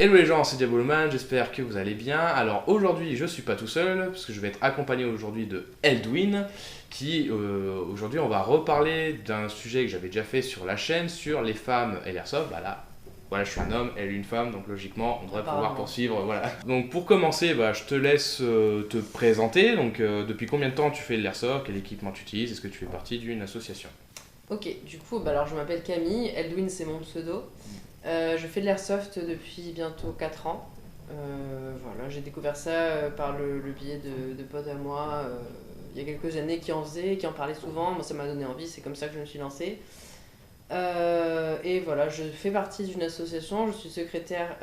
Hello les gens, c'est Diaboloman, j'espère que vous allez bien. Alors aujourd'hui, je suis pas tout seul, parce que je vais être accompagné aujourd'hui de Eldwin, qui aujourd'hui on va reparler d'un sujet que j'avais déjà fait sur la chaîne, sur les femmes et l'airsoft. Bah là, voilà, je suis un homme, elle est une femme, donc logiquement on devrait pouvoir poursuivre, voilà. Donc pour commencer, bah, je te laisse te présenter. Donc depuis combien de temps tu fais de l'airsoft, quel équipement tu utilises, est-ce que tu fais partie d'une association? Ok, du coup, alors je m'appelle Camille, Eldwin c'est mon pseudo. Je fais de l'airsoft depuis bientôt 4 ans. Voilà, j'ai découvert ça par le biais de potes à moi il y a quelques années qui en faisaient, qui en parlaient souvent. Moi, ça m'a donné envie, c'est comme ça que je me suis lancée. Et voilà, je fais partie d'une association, je suis secrétaire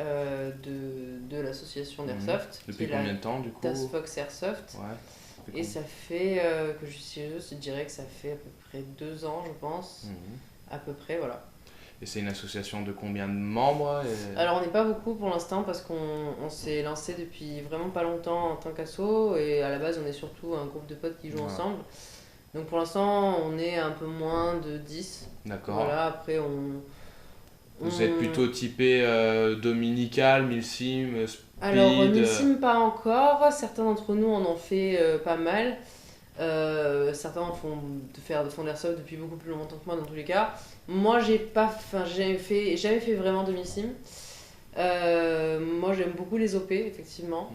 de l'association d'Airsoft. Depuis qui est combien la de temps du coup? Task Fox Airsoft. Ouais. Et ça fait que je suis chez eux, je dirais que ça fait à peu près 2 ans, je pense. À peu près, voilà. Et c'est une association de combien de membres Alors on n'est pas beaucoup pour l'instant parce qu'on s'est lancé depuis vraiment pas longtemps en tant qu'asso et à la base on est surtout un groupe de potes qui jouent ensemble. Donc pour l'instant on est un peu moins de 10. D'accord. Voilà, après Vous êtes plutôt typé dominical, milsim, speed. Alors milsim pas encore, certains d'entre nous en ont fait pas mal. Certains font de l'airsoft depuis beaucoup plus longtemps que moi dans tous les cas. Moi j'ai jamais fait vraiment de milsim. Moi j'aime beaucoup les OP effectivement,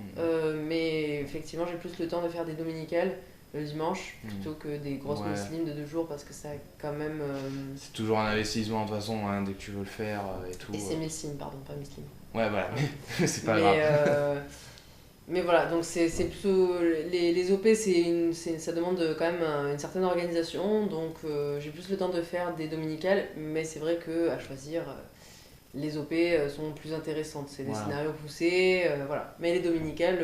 mais effectivement j'ai plus le temps de faire des dominicales le dimanche plutôt que des grosses muslim de 2 jours parce que ça quand même. C'est toujours un investissement de toute façon hein, dès que tu veux le faire et tout. Et c'est milsim, pardon, pas muslim. Ouais voilà, mais c'est pas grave. Mais voilà, donc c'est plutôt. Les OP, ça demande quand même une certaine organisation, donc j'ai plus le temps de faire des dominicales, mais c'est vrai qu'à choisir, les OP sont plus intéressantes. C'est des scénarios poussés, voilà. Mais les dominicales,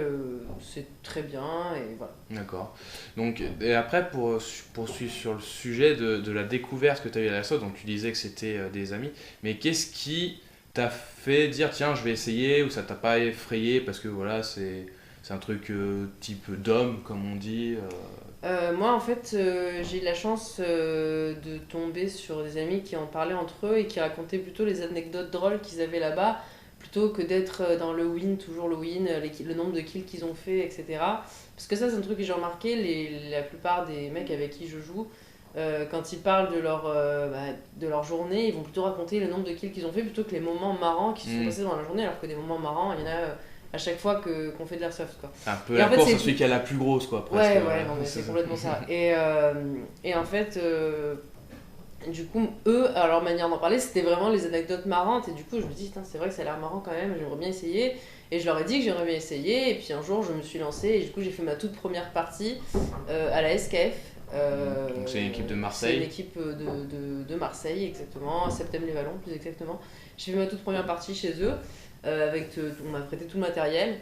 c'est très bien, et voilà. D'accord. Donc, et après, pour poursuivre sur le sujet de la découverte que tu as eu à la SOT, donc tu disais que c'était des amis, mais qu'est-ce qui t'a fait dire tiens je vais essayer ou ça t'a pas effrayé parce que voilà c'est un truc type d'homme comme on dit Moi en fait j'ai eu la chance de tomber sur des amis qui en parlaient entre eux et qui racontaient plutôt les anecdotes drôles qu'ils avaient là-bas plutôt que d'être dans le win, toujours le win, le nombre de kills qu'ils ont fait, etc. Parce que ça c'est un truc que j'ai remarqué, la plupart des mecs avec qui je joue, quand ils parlent de leur journée, ils vont plutôt raconter le nombre de kills qu'ils ont fait plutôt que les moments marrants qui se sont passés dans la journée, alors que des moments marrants, il y en a à chaque fois qu'on fait de l'airsoft, quoi. Un peu la course à celui qui a la plus grosse, quoi, presque. Ouais, non, mais c'est complètement ça. Et en fait, du coup, eux, à leur manière d'en parler, c'était vraiment les anecdotes marrantes. Et du coup, je me dis, c'est vrai que ça a l'air marrant quand même, j'aimerais bien essayer. Et je leur ai dit que j'aimerais bien essayer. Et puis un jour, je me suis lancée. Et du coup, j'ai fait ma toute première partie à la SKF. Donc c'est une équipe de Marseille. C'est une équipe de Marseille, exactement, à Septem-les-Vallons, plus exactement. J'ai fait ma toute première partie chez eux. On m'a prêté tout le matériel.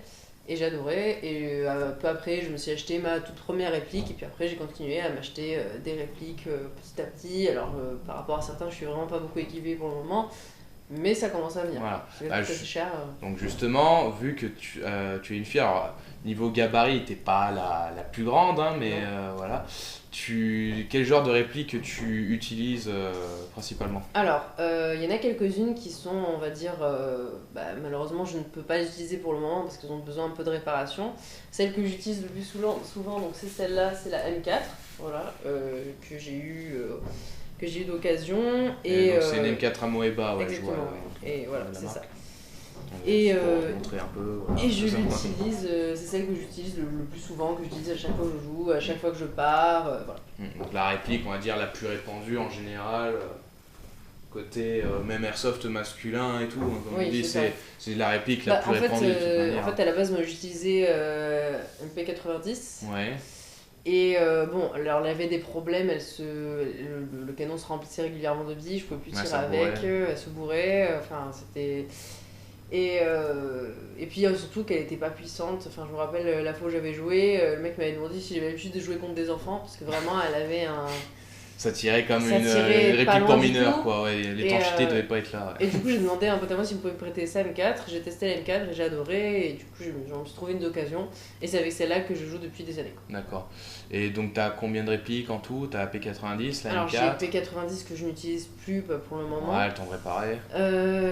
Et j'adorais. Et peu après, je me suis acheté ma toute première réplique. Et puis après, j'ai continué à m'acheter des répliques petit à petit. Alors, par rapport à certains, je suis vraiment pas beaucoup équipée pour le moment. Mais ça commence à venir. Voilà. C'est cher. Donc justement, vu que tu es une fille, alors niveau gabarit, t'es pas la plus grande, hein, mais voilà. Quel genre de réplique tu utilises principalement? Alors, il y en a quelques-unes qui sont, on va dire, malheureusement, je ne peux pas les utiliser pour le moment parce qu'elles ont besoin un peu de réparation. Celle que j'utilise le plus souvent donc c'est celle-là, c'est la M4, voilà, que j'ai eu d'occasion. Et donc c'est une M4 Amoeba, ouais, exactement, je vois. Ouais, et voilà, c'est ça. Et montrer un peu, voilà, et je l'utilise, c'est celle que j'utilise le plus souvent, que j'utilise à chaque fois que je joue, à chaque fois que je pars, voilà. Donc la réplique, on va dire la plus répandue en général, côté même airsoft masculin et tout, hein, comme on dit, c'est la réplique la plus répandue de toute manière. En fait, à la base, moi j'utilisais une P90. Ouais. Et bon, alors elle avait des problèmes, le canon se remplissait régulièrement de billes, je pouvais plus tirer avec, elle se bourrait, enfin c'était. Et puis surtout qu'elle était pas puissante, enfin je me rappelle la fois où j'avais joué, le mec m'avait demandé si j'avais l'habitude de jouer contre des enfants, parce que vraiment elle avait Ça tirait comme Ça une tirait pas réplique pour loin du mineurs, tout. quoi. Ouais, l'étanchéité devait pas être là. Ouais. Et du coup, j'ai demandé à un pote à moi s'il me pouvait me prêter sa M4. J'ai testé la M4 et j'ai adoré. Et du coup, j'en me suis trouvé une d'occasion. Et c'est avec celle-là que je joue depuis des années. D'accord. Et donc, t'as combien de répliques en tout? T'as la P90, la Alors, j'ai M4? P90 que je n'utilise plus pour le moment. Ouais, elles t'ont réparé.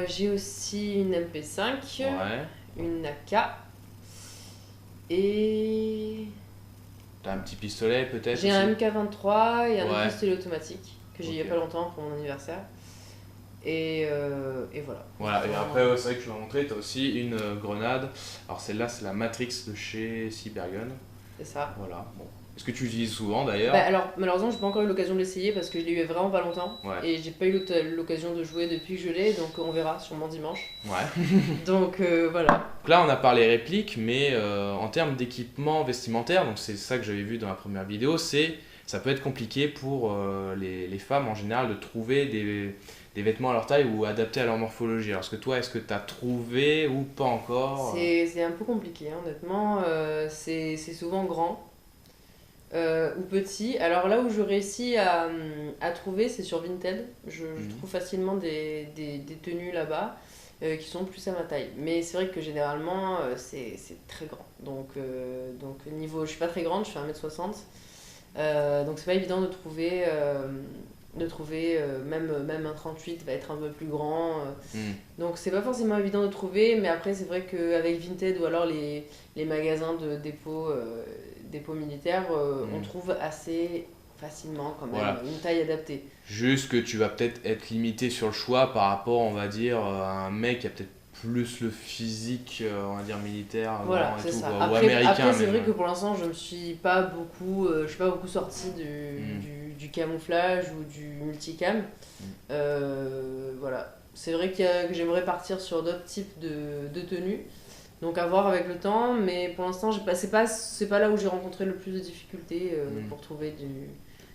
J'ai aussi une MP5, Ouais. une AK. Et T'as un petit pistolet peut-être j'ai aussi? un MK23 et un autre Ouais. pistolet automatique que j'ai il y a Ok. pas longtemps pour mon anniversaire. Et voilà. Voilà, et après, ouais, c'est vrai que je vais montrer, t'as aussi une grenade. Alors celle-là, c'est la Matrix de chez Cybergun. C'est ça. Voilà, bon. Est-ce que tu l'utilises souvent d'ailleurs? Bah alors, malheureusement, j'ai pas encore eu l'occasion de l'essayer parce que je l'ai eu vraiment pas longtemps. Ouais. Et j'ai pas eu l'occasion de jouer depuis que je l'ai, donc on verra sûrement dimanche. Ouais. Donc voilà. Donc là, on a parlé répliques, mais en termes d'équipement vestimentaire, donc c'est ça que j'avais vu dans la première vidéo, ça peut être compliqué pour les femmes en général de trouver des vêtements à leur taille ou adaptés à leur morphologie. Alors, est-ce que tu as trouvé ou pas encore? C'est un peu compliqué, hein, honnêtement. C'est souvent grand. Ou petit. Alors là où je réussis à trouver, c'est sur Vinted. Je trouve facilement des tenues là-bas qui sont plus à ma taille. Mais c'est vrai que généralement, c'est très grand. Donc niveau, je suis pas très grande, je fais 1m60. Donc c'est pas évident de trouver, même un 38 va être un peu plus grand. Donc c'est pas forcément évident de trouver, mais après c'est vrai qu'avec Vinted ou alors les magasins de dépôts militaires, on trouve assez facilement quand même Voilà. une taille adaptée. Juste que tu vas peut-être être limité sur le choix par rapport, on va dire, à un mec qui a peut-être plus le physique, on va dire, militaire, Voilà, grand et c'est tout, ça. quoi, ou Après, américain c'est même. vrai que pour l'instant, je suis pas beaucoup sortie du camouflage ou du multicam. Voilà. C'est vrai que j'aimerais partir sur d'autres types de tenues. Donc à voir avec le temps, mais pour l'instant, c'est pas là où j'ai rencontré le plus de difficultés pour trouver du...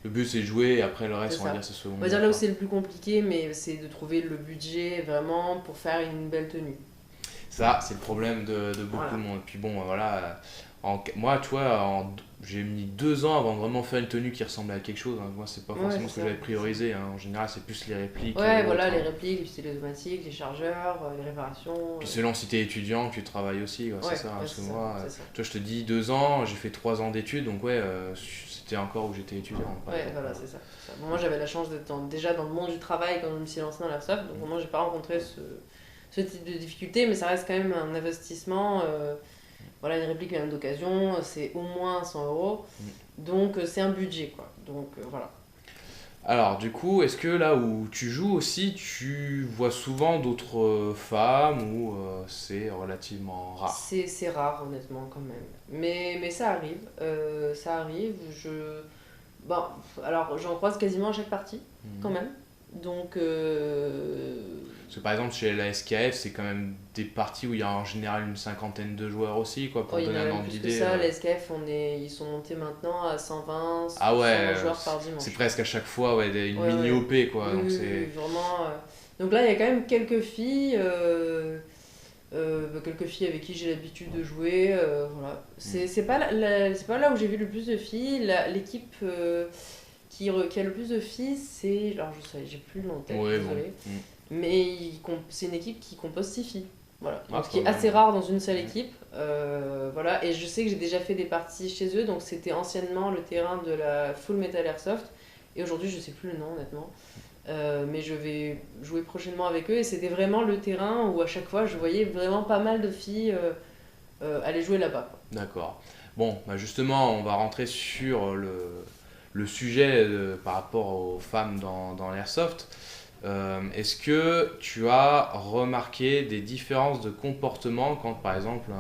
Le but c'est de jouer et après le reste, C'est on va ça. dire, c'est secondaire. On va dire là où quoi. c'est le plus compliqué, mais c'est de trouver le budget vraiment pour faire une belle tenue. Ça, c'est le problème de beaucoup Voilà. de monde. Puis bon, voilà. Moi, tu vois, j'ai mis 2 ans avant de vraiment faire une tenue qui ressemblait à quelque chose. Hein. Moi, c'est pas forcément ce que c'est j'avais ça. priorisé. Hein. En général, c'est plus les répliques. Ouais, voilà, autres, les hein. répliques, les pistolets automatiques, les chargeurs, les réparations. Puis selon si t'es étudiant, tu travailles aussi. Ouais, c'est ça. Parce que moi, c'est ça. toi, je te dis 2 ans, j'ai fait 3 ans d'études. Donc, ouais, c'était encore où j'étais étudiant. par Ouais, exemple. voilà, c'est ça. Bon, moi, j'avais la chance d'être déjà dans le monde du travail quand je me suis lancée dans l'airsoft. Donc, moi, j'ai pas rencontré ce type de difficulté, mais ça reste quand même un investissement. Voilà, une réplique même d'occasion, c'est au moins 100 €. Donc, c'est un budget, quoi. Donc, voilà. Alors, du coup, est-ce que là où tu joues aussi, tu vois souvent d'autres femmes ou c'est relativement rare? C'est rare, honnêtement, quand même. Mais ça arrive. Ça arrive. Bon, alors, j'en croise quasiment à chaque partie, quand même. Donc, Parce que par exemple, chez la SKF, c'est quand même des parties où il y a en général une cinquantaine de joueurs aussi, quoi, pour il y en donner a un même ordre plus que d'idée. ça. Les SKF, ils sont montés maintenant à 120, Ah ouais, 100 joueurs par dimanche. c'est presque à chaque fois ouais, une Ouais, mini ouais. OP, quoi. Oui, Donc oui, c'est... oui, vraiment. Donc là, il y a quand même quelques filles. Quelques filles avec qui j'ai l'habitude de jouer. Voilà. C'est pas c'est pas là où j'ai vu le plus de filles. L'équipe qui a le plus de filles, c'est. Alors, je sais, j'ai plus le nom en tête, Ouais, désolé. bon. Mais c'est une équipe qui compose 6 filles. Voilà. Ah, Donc, ce qui est pas mal. assez rare dans une seule équipe. Voilà. Et je sais que j'ai déjà fait des parties chez eux. Donc, c'était anciennement le terrain de la Full Metal Airsoft. Et aujourd'hui, je sais plus le nom, honnêtement. Mais je vais jouer prochainement avec eux. Et c'était vraiment le terrain où, à chaque fois, je voyais vraiment pas mal de filles aller jouer là-bas, quoi. D'accord. Bon, bah justement, on va rentrer sur le sujet par rapport aux femmes dans l'airsoft. Est-ce que tu as remarqué des différences de comportement quand, par exemple,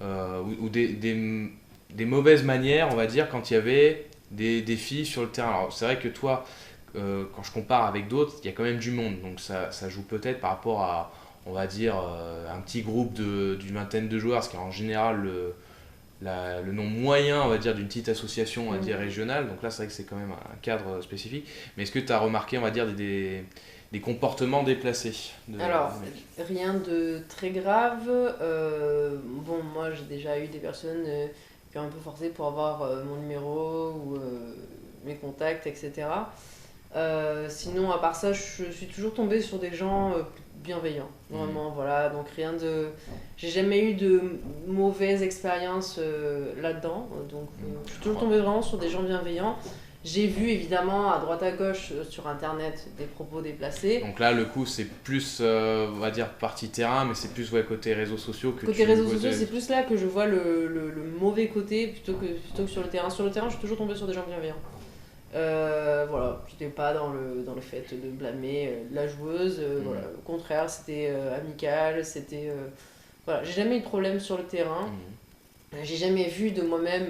ou des mauvaises manières, on va dire, quand il y avait des filles sur le terrain? Alors, c'est vrai que toi, quand je compare avec d'autres, il y a quand même du monde, donc ça joue peut-être par rapport à, on va dire, un petit groupe d'une vingtaine de joueurs, ce qui est en général le nom moyen, on va dire, d'une petite association, on va dire, régionale. Donc là, c'est vrai que c'est quand même un cadre spécifique. Mais est-ce que tu as remarqué, on va dire, des comportements déplacés Alors, des mecs? rien de très grave. Bon, moi, j'ai déjà eu des personnes qui ont un peu forcé pour avoir mon numéro ou mes contacts, etc. Sinon, à part ça, je suis toujours tombée sur des gens bienveillants. Vraiment, voilà. Donc, rien de. J'ai jamais eu de mauvaises expériences là-dedans. Donc, je suis toujours tombée vraiment sur des gens bienveillants. J'ai vu évidemment à droite à gauche sur internet des propos déplacés. Donc là, le coup, c'est plus, on va dire, partie terrain, mais c'est plus côté réseaux sociaux que côté réseaux sociaux, c'est plus là que je vois le mauvais côté plutôt que sur le terrain. Sur le terrain, je suis toujours tombée sur des gens bienveillants. Voilà, j'étais pas dans le fait de blâmer la joueuse. Voilà. Au contraire, c'était amical, c'était. Voilà, j'ai jamais eu de problème sur le terrain. J'ai jamais vu de moi-même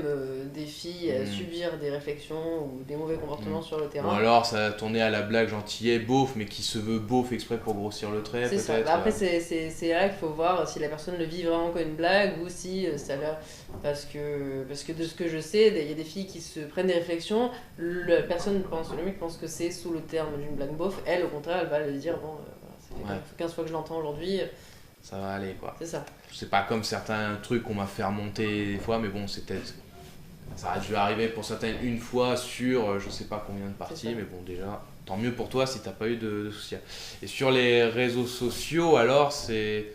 des filles subir des réflexions ou des mauvais comportements sur le terrain. Ou alors ça a tourné à la blague gentillet, beauf, mais qui se veut beauf exprès pour grossir le trait, c'est peut-être. Ça. Bah après, c'est là qu'il faut voir si la personne le vit vraiment comme une blague ou si ça l'a. Parce que de ce que je sais, il y a des filles qui se prennent des réflexions, le mec pense que c'est sous le terme d'une blague beauf. Elle, au contraire, elle va lui dire bon, ça fait 15 fois que je l'entends aujourd'hui. Ça va aller quoi. C'est ça. C'est pas comme certains trucs qu'on m'a fait remonter des fois, mais bon, c'était. Ça a dû arriver pour certaines une fois sur je sais pas combien de parties, mais bon, déjà, tant mieux pour toi si t'as pas eu de soucis. Et sur les réseaux sociaux, alors, c'est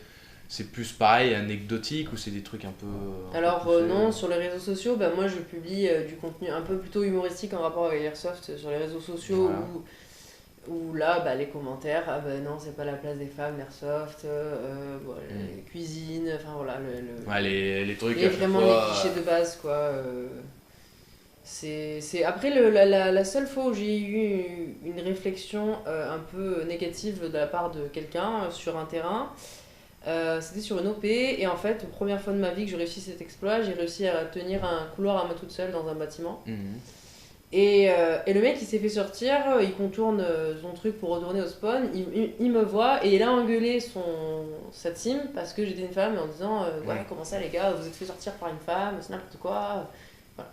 plus pareil, anecdotique ou c'est des trucs un peu. Alors, non, sur les réseaux sociaux, bah, moi je publie du contenu un peu plutôt humoristique en rapport avec l'airsoft sur les réseaux sociaux voilà. où là, bah, les commentaires, ah bah non, c'est pas la place des femmes, l'airsoft, les cuisines, enfin voilà. Les trucs. Et vraiment les clichés de base, quoi. Après la seule fois où j'ai eu une réflexion un peu négative de la part de quelqu'un sur un terrain, c'était sur une OP, et en fait, première fois de ma vie que j'ai réussi cet exploit, j'ai réussi à tenir un couloir à moi toute seule dans un bâtiment. Et le mec il s'est fait sortir, il contourne son truc pour retourner au spawn, il me voit et il a engueulé sa team parce que j'étais une femme en disant ouais, comment ça les gars, vous êtes fait sortir par une femme, c'est n'importe quoi. Voilà.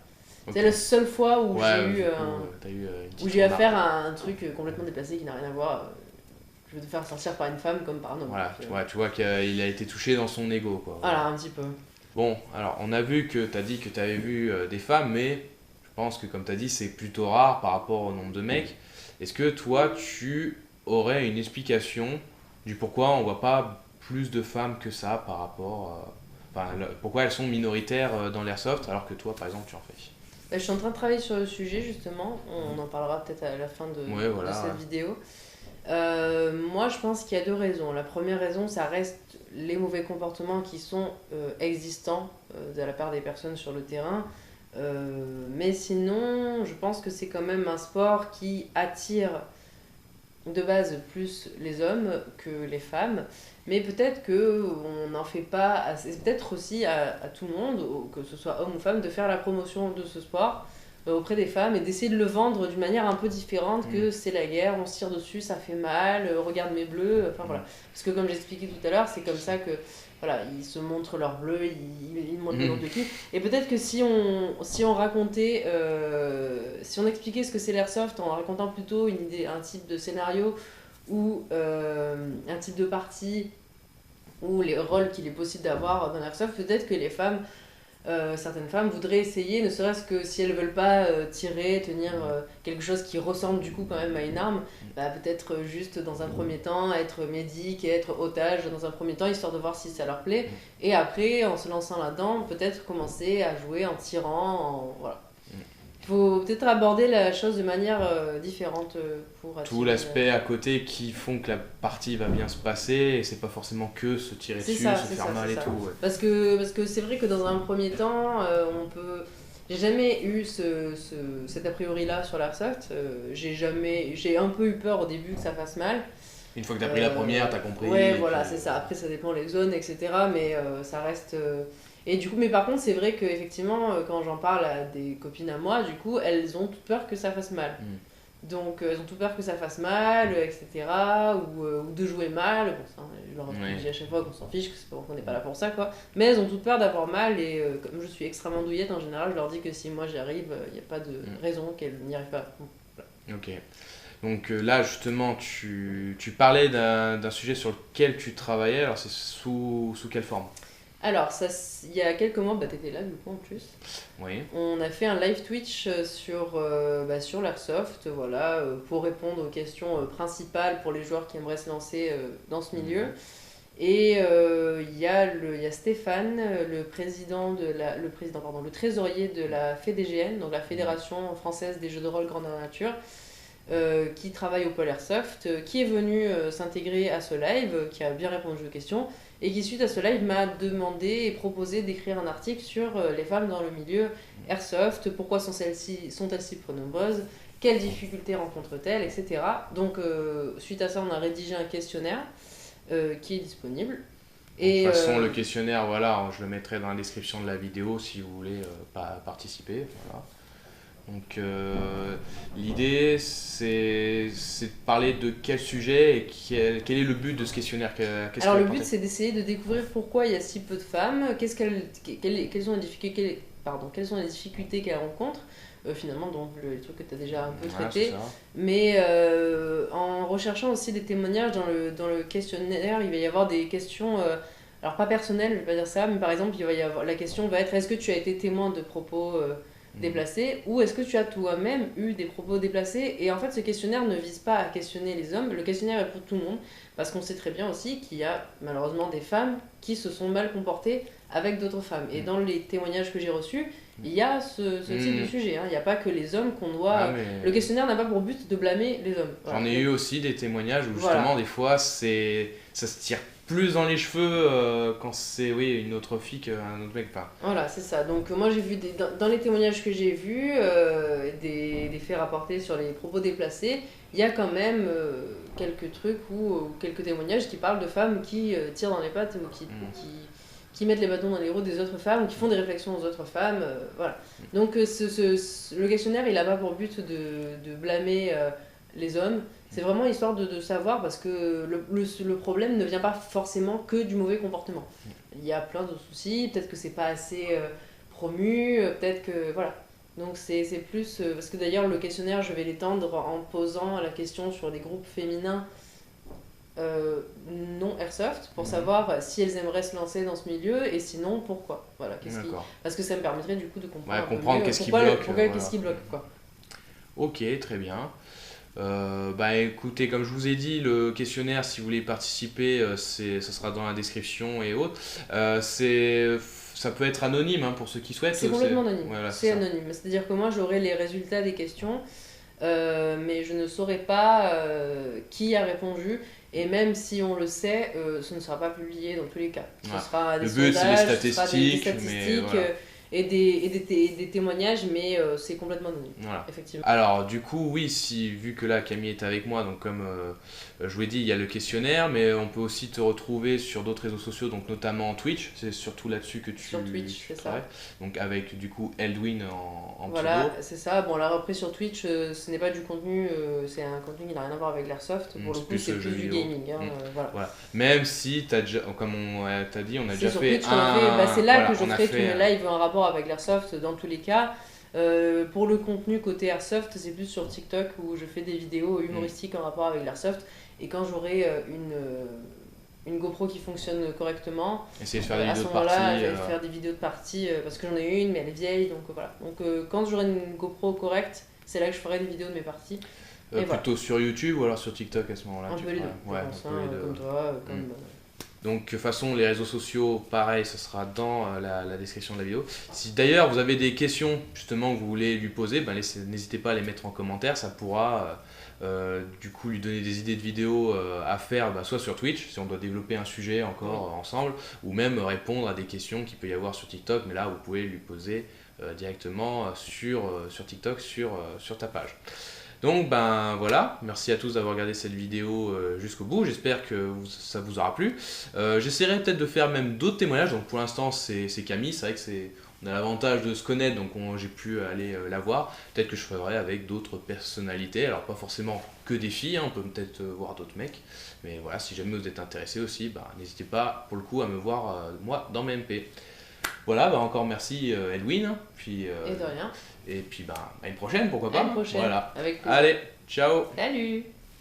Okay. C'est la seule fois où j'ai eu affaire à un truc complètement déplacé qui n'a rien à voir. Je veux te faire sortir par une femme comme par un homme. Voilà, tu vois qu'il a été touché dans son ego quoi. Voilà, un petit peu. Bon, alors on a vu que tu as dit que tu avais vu des femmes, mais je pense que comme tu as dit, c'est plutôt rare par rapport au nombre de mecs. Est-ce que toi, tu aurais une explication du pourquoi on voit pas plus de femmes que ça par rapport... pourquoi elles sont minoritaires dans l'airsoft alors que toi, par exemple, tu en fais? Je suis en train de travailler sur le sujet, justement. On en parlera peut-être à la fin de cette vidéo. Moi, je pense qu'il y a deux raisons. La première raison, ça reste les mauvais comportements qui sont existants de la part des personnes sur le terrain. Mais sinon, je pense que c'est quand même un sport qui attire de base plus les hommes que les femmes. Mais peut-être qu'on n'en fait pas assez. C'est peut-être aussi à tout le monde, que ce soit homme ou femme, de faire la promotion de ce sport auprès des femmes et d'essayer de le vendre d'une manière un peu différente, que c'est la guerre, on se tire dessus, ça fait mal, regarde mes bleus, enfin voilà. Parce que comme j'expliquais tout à l'heure, c'est comme ça que voilà, ils se montrent leurs bleus, ils montrent le nom de qui. Et peut-être que si on racontait, si on expliquait ce que c'est l'airsoft en racontant plutôt une idée, un type de scénario ou un type de partie ou les rôles qu'il est possible d'avoir dans l'airsoft, peut-être que les femmes, certaines femmes voudraient essayer, ne serait-ce que si elles veulent pas tenir quelque chose qui ressemble du coup quand même à une arme, bah, peut-être juste dans un premier temps être médic et être otage dans un premier temps, histoire de voir si ça leur plaît, et après en se lançant là-dedans, peut-être commencer à jouer en tirant, voilà. Il faut peut-être aborder la chose de manière différente pour tout l'aspect à côté qui font que la partie va bien se passer, et c'est pas forcément que se tirer dessus, se faire mal et tout. Ouais. Parce que c'est vrai que dans un premier temps, j'ai jamais eu cet a priori là sur l'airsoft. J'ai un peu eu peur au début que ça fasse mal. Une fois que t'as pris la première, t'as compris. Ouais, voilà, c'est ça. Après, ça dépend les zones, etc. Mais ça reste. Et du coup, mais par contre, c'est vrai qu'effectivement, quand j'en parle à des copines à moi, du coup, elles ont toute peur que ça fasse mal. Donc, elles ont toute peur que ça fasse mal, etc. Ou de jouer mal. Bon, ça, je leur dis à chaque fois qu'on s'en fiche, qu'on n'est pas là pour ça, quoi. Mais elles ont toute peur d'avoir mal, et comme je suis extrêmement douillette en général, je leur dis que si moi j'y arrive, il n'y a pas de raison qu'elles n'y arrivent pas. Voilà. Ok. Donc là, justement, tu parlais d'un sujet sur lequel tu travaillais, alors c'est sous quelle forme ? Alors, il y a quelques mois, bah t'étais là du coup en plus. Oui. On a fait un live Twitch sur l'airsoft, voilà, pour répondre aux questions principales pour les joueurs qui aimeraient se lancer dans ce milieu. Et il y a Stéphane, le trésorier de la FEDGN, donc la Fédération française des jeux de rôle grandeur nature, qui travaille au Pôle Airsoft, qui est venu s'intégrer à ce live, qui a bien répondu aux questions, et qui suite à ce live m'a demandé et proposé d'écrire un article sur les femmes dans le milieu Airsoft, pourquoi sont-elles si peu nombreuses, quelles difficultés rencontrent-elles, etc. Donc suite à ça on a rédigé un questionnaire qui est disponible. Et de toute façon, le questionnaire, voilà, je le mettrai dans la description de la vidéo si vous voulez participer. Voilà. Donc l'idée, c'est de parler de quel sujet et quel est le but de ce questionnaire. Alors le but, c'est d'essayer de découvrir pourquoi il y a si peu de femmes, quelles sont les difficultés, qu'elles rencontrent. Finalement, donc les trucs que tu as déjà un peu traités, mais en recherchant aussi des témoignages dans le questionnaire, il va y avoir des questions, alors pas personnelles, je vais pas dire ça, mais par exemple, la question va être est-ce que tu as été témoin de propos déplacés ou est-ce que tu as toi-même eu des propos déplacés? Et en fait, ce questionnaire ne vise pas à questionner les hommes, le questionnaire est pour tout le monde, parce qu'on sait très bien aussi qu'il y a malheureusement des femmes qui se sont mal comportées avec d'autres femmes. Et dans les témoignages que j'ai reçus, il y a ce type de sujet. Il n'y a pas que les hommes qu'on doit... Le questionnaire n'a pas pour but de blâmer les hommes. J'en ai eu aussi des témoignages où justement des fois ça se tire plus dans les cheveux quand c'est une autre fille qu'un autre mec. Voilà, c'est ça. Donc moi j'ai vu dans les témoignages que j'ai vus, des faits rapportés sur les propos déplacés, il y a quand même quelques trucs ou quelques témoignages qui parlent de femmes qui tirent dans les pattes ou qui mettent les bâtons dans les roues des autres femmes ou qui font des réflexions aux autres femmes. Voilà. Donc le questionnaire, il n'a pas pour but de blâmer les hommes. C'est vraiment histoire de savoir parce que le problème ne vient pas forcément que du mauvais comportement. Il y a plein de soucis, peut-être que c'est pas assez promu, peut-être que... Voilà. Donc c'est plus... parce que d'ailleurs le questionnaire, je vais l'étendre en posant la question sur les groupes féminins non airsoft pour savoir si elles aimeraient se lancer dans ce milieu et sinon pourquoi. Voilà, parce que ça me permettrait du coup de comprendre, qu'est-ce qui bloque. Qu'est-ce qui bloque quoi. Ok, très bien. Écoutez, comme je vous ai dit, le questionnaire, si vous voulez participer, ça sera dans la description et autres. Ça peut être anonyme pour ceux qui souhaitent. C'est complètement anonyme. Voilà, c'est anonyme. C'est-à-dire que moi, j'aurai les résultats des questions, mais je ne saurai pas qui a répondu. Et même si on le sait, ce ne sera pas publié dans tous les cas. Ce sera des sondages, c'est des statistiques, et des témoignages, mais c'est complètement anonyme. Voilà. Effectivement. Alors, du coup, oui, vu que là, Camille est avec moi, donc comme je vous l'ai dit, il y a le questionnaire, mais on peut aussi te retrouver sur d'autres réseaux sociaux, donc notamment Twitch. C'est surtout là-dessus que tu travailles. Donc, avec du coup Eldwin en voilà, pseudo. c'est ça. Bon, alors après, sur Twitch, ce n'est pas du contenu, c'est un contenu qui n'a rien à voir avec l'airsoft. Pour le coup, c'est plus du gaming. Voilà. Même si, comme on t'a dit, on a déjà fait c'est là que je ferai tous mes lives en rapport avec l'airsoft dans tous les cas. Pour le contenu côté airsoft, c'est plus sur TikTok où je fais des vidéos humoristiques en rapport avec l'airsoft. Et quand j'aurai une GoPro qui fonctionne correctement, essayer de faire des vidéos de partie. Je vais faire des vidéos de partie parce que j'en ai une, mais elle est vieille. Donc voilà. Donc quand j'aurai une GoPro correcte, c'est là que je ferai des vidéos de mes parties. Plutôt sur YouTube ou alors sur TikTok à ce moment-là? Un peu les deux. Comme toi. Donc de toute façon, les réseaux sociaux, pareil, ce sera dans la description de la vidéo. Si d'ailleurs vous avez des questions justement que vous voulez lui poser, n'hésitez pas à les mettre en commentaire, ça pourra du coup lui donner des idées de vidéos à faire, soit sur Twitch, si on doit développer un sujet encore ensemble, ou même répondre à des questions qu'il peut y avoir sur TikTok, mais là vous pouvez lui poser directement sur TikTok, sur ta page. Donc voilà, merci à tous d'avoir regardé cette vidéo jusqu'au bout, j'espère que ça vous aura plu. J'essaierai peut-être de faire même d'autres témoignages, donc pour l'instant c'est Camille, c'est vrai que on a l'avantage de se connaître, donc j'ai pu aller la voir. Peut-être que je ferai avec d'autres personnalités, alors pas forcément que des filles, on peut peut-être voir d'autres mecs. Mais voilà, si jamais vous êtes intéressé aussi, n'hésitez pas pour le coup à me voir moi dans mes MP. Voilà, encore merci Eldwin. Et de rien. Et puis à une prochaine, pourquoi pas. À une prochaine. Voilà. Avec plaisir. Allez, ciao. Salut.